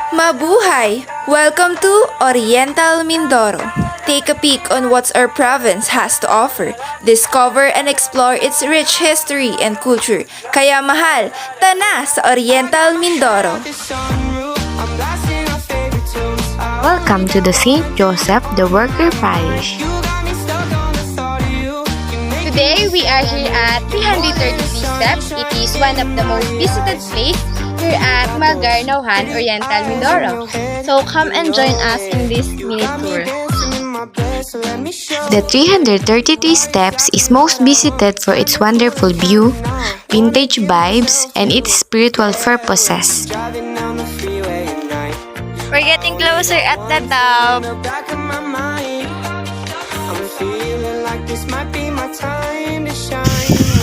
Mabuhay! Welcome to Oriental Mindoro. Take a peek on what our province has to offer. Discover and explore its rich history and culture. Kaya mahal, tana sa Oriental Mindoro. Welcome to the St. Joseph the Worker Parish. Today, we are here at 333 Steps. It is one of the most visited places here at Magarnauhan, Oriental, Mindoro. So come and join us in this mini tour. The 333 Steps is most visited for its wonderful view, vintage vibes, and its spiritual purposes. We're getting closer at the top.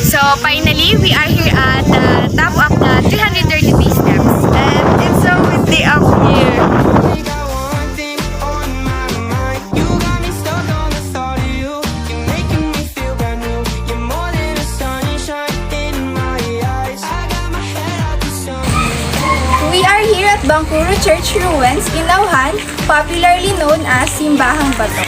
So finally, we are here at the top of the 333 steps. And it's so windy up here. We are here at Bangkuro Church Ruins in Nauhan, popularly known as Simbahang Bato.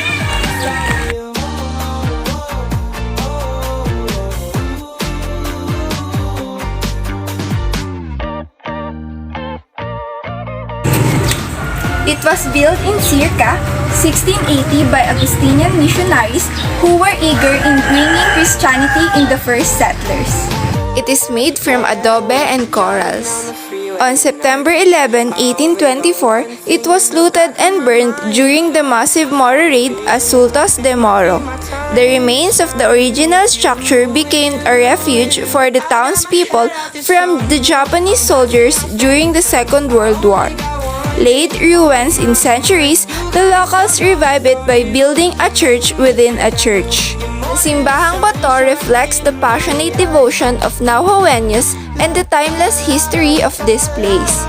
It was built in circa 1680 by Augustinian missionaries who were eager in bringing Christianity in the first settlers. It is made from adobe and corals. On September 11, 1824, it was looted and burned during the massive Moro raid as Sultas de Moro. The remains of the original structure became a refuge for the townspeople from the Japanese soldiers during the Second World War. Laid ruins in centuries, the locals revived it by building a church within a church. Simbahang Bato reflects the passionate devotion of Nauhaweños and the timeless history of this place.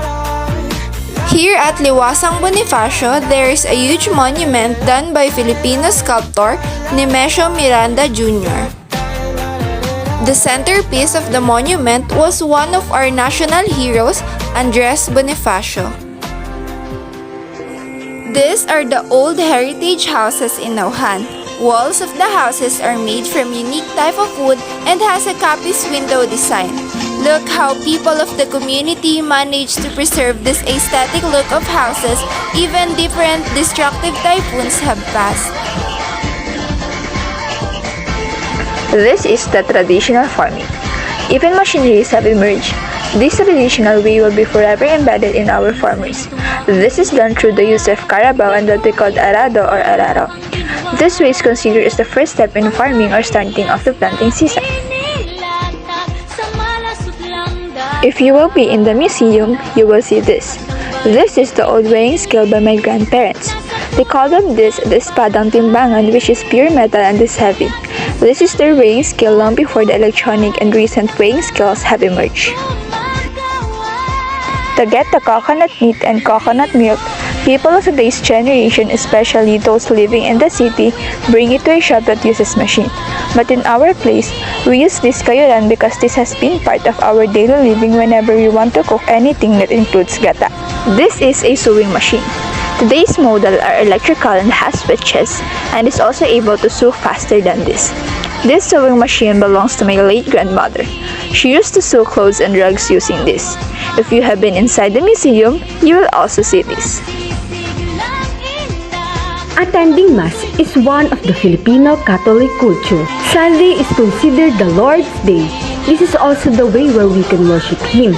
Here at Liwasang Bonifacio, there is a huge monument done by Filipino sculptor Nemesio Miranda Jr. The centerpiece of the monument was one of our national heroes, Andres Bonifacio. These are the old heritage houses in Nauhan. Walls of the houses are made from unique type of wood and has a capice window design. Look how people of the community managed to preserve this aesthetic look of houses even different destructive typhoons have passed. This is the traditional farming. Even machineries have emerged. This traditional way will be forever embedded in our farmers. This is done through the use of carabao and what we call arado or araro. This way is considered as the first step in farming or starting of the planting season. If you will be in the museum, you will see this. This is the old weighing scale by my grandparents. They call them this the espadang timbangan, which is pure metal and is heavy. This is their weighing scale long before the electronic and recent weighing scales have emerged. To get the coconut meat and coconut milk, people of today's generation, especially those living in the city, bring it to a shop that uses machine. But in our place, we use this kayuran because this has been part of our daily living whenever we want to cook anything that includes gata. This is a sewing machine. Today's model are electrical and has switches and is also able to sew faster than this. This sewing machine belongs to my late grandmother. She used to sew clothes and rugs using this. If you have been inside the museum, you will also see this. Attending Mass is one of the Filipino Catholic culture. Sunday is considered the Lord's Day. This is also the way where we can worship Him,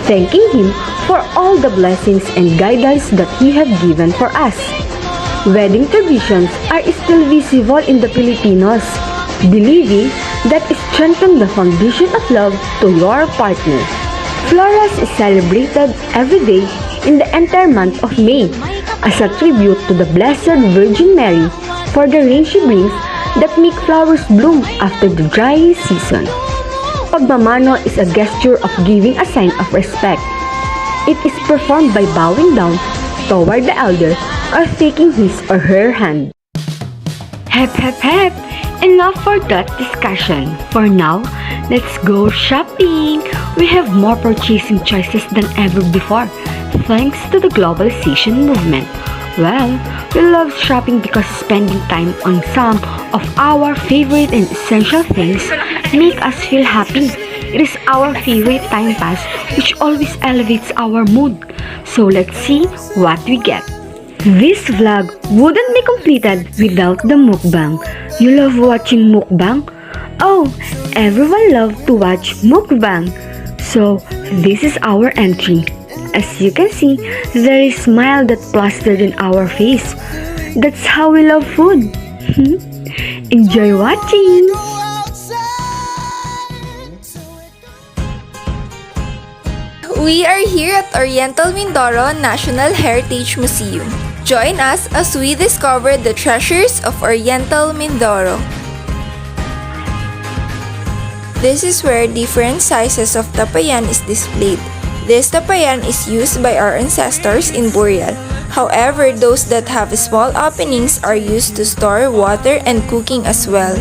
thanking Him for all the blessings and guidance that He has given for us. Wedding traditions are still visible in the Filipinos, believing that it strengthens the foundation of love to your partner. Flores is celebrated every day in the entire month of May as a tribute to the Blessed Virgin Mary for the rain she brings that make flowers bloom after the dry season. Pagmamano is a gesture of giving a sign of respect. It is performed by bowing down toward the elder or taking his or her hand. Hep hep hep! Enough for that discussion. For now, let's go shopping. We have more purchasing choices than ever before. thanks to the globalization movement. Well, we love shopping because spending time on some of our favorite and essential things make us feel happy. It is our favorite time pass which always elevates our mood. So let's see what we get. This vlog wouldn't be completed without the mukbang. You love watching mukbang? Oh, everyone loves to watch mukbang. So this is our entry. As you can see, there is smile that plastered in our face. That's how we love food. Enjoy watching! We are here at Oriental Mindoro National Heritage Museum. Join us as we discover the treasures of Oriental Mindoro. This is where different sizes of tapayan is displayed. This tapayan is used by our ancestors in burial. However, those that have small openings are used to store water and cooking as well.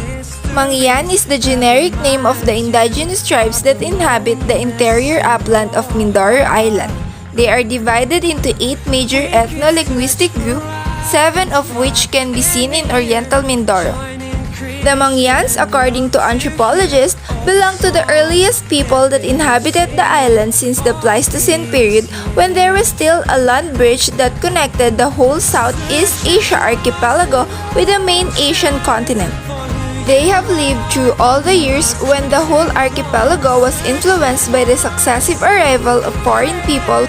Mangyan is the generic name of the indigenous tribes that inhabit the interior upland of Mindoro Island. They are divided into 8 major ethno-linguistic groups, 7 of which can be seen in Oriental Mindoro. The Mangyans, according to anthropologists, belong to the earliest people that inhabited the island since the Pleistocene period, when there was still a land bridge that connected the whole Southeast Asia archipelago with the main Asian continent. They have lived through all the years when the whole archipelago was influenced by the successive arrival of foreign people.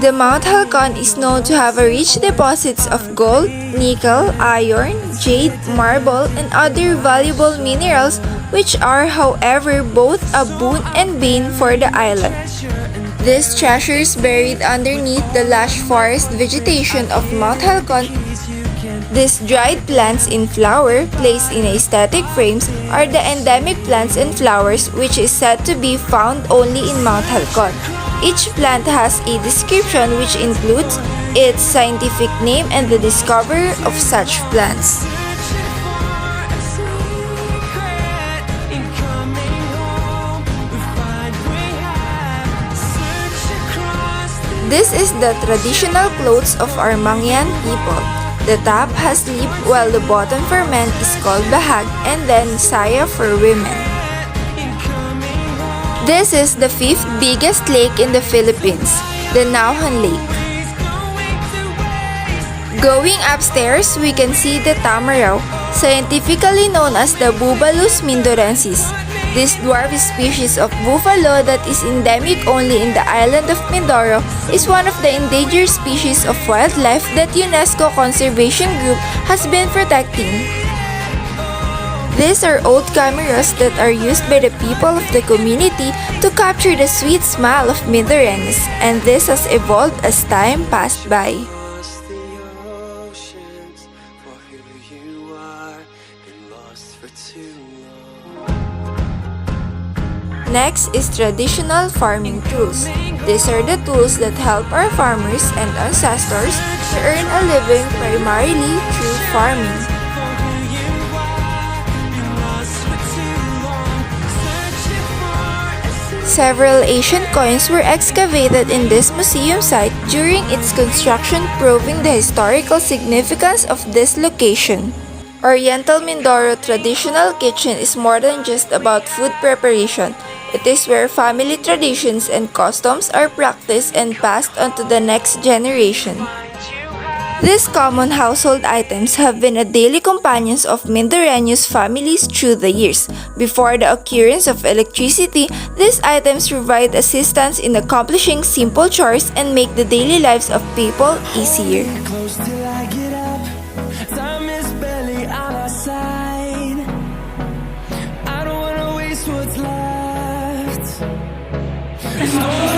The Mount Halcon is known to have a rich deposits of gold, nickel, iron, jade, marble, and other valuable minerals which are, however, both a boon and bane for the island. These treasures buried underneath the lush forest vegetation of Mount Halcon. These dried plants in flower, placed in aesthetic frames, are the endemic plants and flowers which is said to be found only in Mount Halcon. Each plant has a description which includes its scientific name and the discoverer of such plants. This is the traditional clothes of our Mangyan people. The top has lip while the bottom for men is called bahag and then saya for women. This is the 5th biggest lake in the Philippines, the Nauhan Lake. Going upstairs, we can see the tamaraw, scientifically known as the Bubalus mindorensis. This dwarf species of buffalo that is endemic only in the island of Mindoro is one of the endangered species of wildlife that UNESCO Conservation Group has been protecting. These are old cameras that are used by the people of the community to capture the sweet smile of Mindoreños, and this has evolved as time passed by. Next is traditional farming tools. These are the tools that help our farmers and ancestors to earn a living primarily through farming. Several ancient coins were excavated in this museum site during its construction, proving the historical significance of this location. Oriental Mindoro Traditional Kitchen is more than just about food preparation. It is where family traditions and customs are practiced and passed on to the next generation. These common household items have been a daily companions of Mindoreños families through the years. Before the occurrence of electricity, these items provide assistance in accomplishing simple chores and make the daily lives of people easier.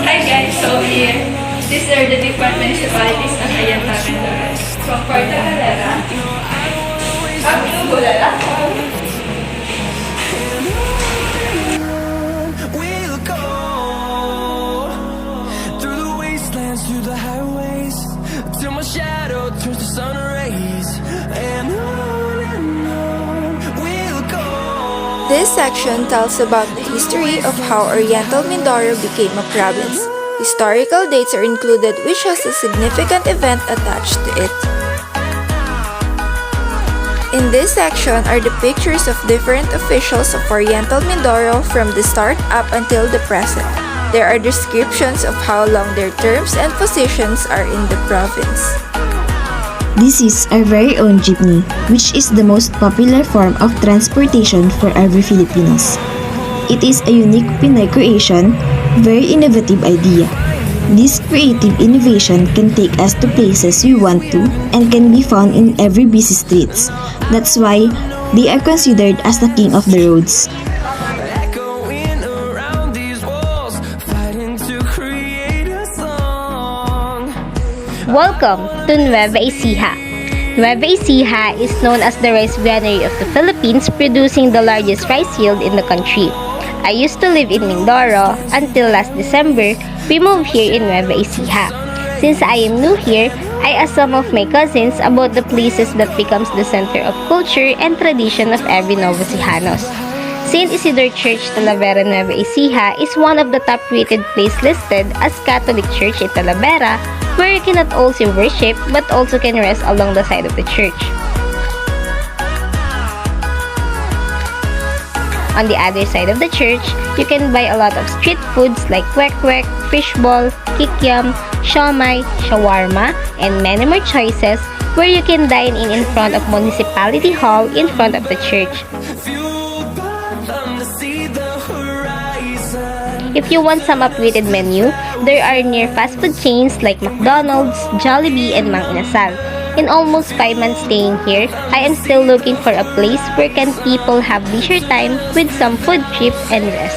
Hi guys, so here, these are the different municipalities ng Oriental Mindoro. From Puerto Galera, up to Bulala. to the highways, till my shadow turns to sun rays, and on we'll go. This section tells about the history of how Oriental Mindoro became a province. Historical dates are included which has a significant event attached to it. In this section are the pictures of different officials of Oriental Mindoro from the start up until the present. There are descriptions of how long their terms and positions are in the province. This is our very own jeepney, which is the most popular form of transportation for every Filipinos. It is a unique Pinoy creation, very innovative idea. This creative innovation can take us to places we want to and can be found in every busy streets. That's why they are considered as the king of the roads. Echoing around these walls, fighting to create a song. Welcome to Nueva Ecija. Nueva Ecija is known as the rice granary of the Philippines, producing the largest rice yield in the country. I used to live in Mindoro until last December. We moved here in Nueva Ecija. Since I am new here, I asked some of my cousins about the places that becomes the center of culture and tradition of every Nueva Ecijanos. St. Isidore Church Talavera Nueva Ecija is one of the top-rated places listed as Catholic Church in Talavera, where you cannot also worship but also can rest along the side of the church. On the other side of the church, you can buy a lot of street foods like kwek-kwek, fishball, kikiam, siomai, shawarma, and many more choices where you can dine in front of Municipality Hall in front of the church. Fueled by them to see the horizon. If you want some upgraded menu, there are near fast food chains like McDonald's, Jollibee, and Mang Inasal. In almost 5 months staying here, I am still looking for a place where can people have leisure time with some food trip and rest.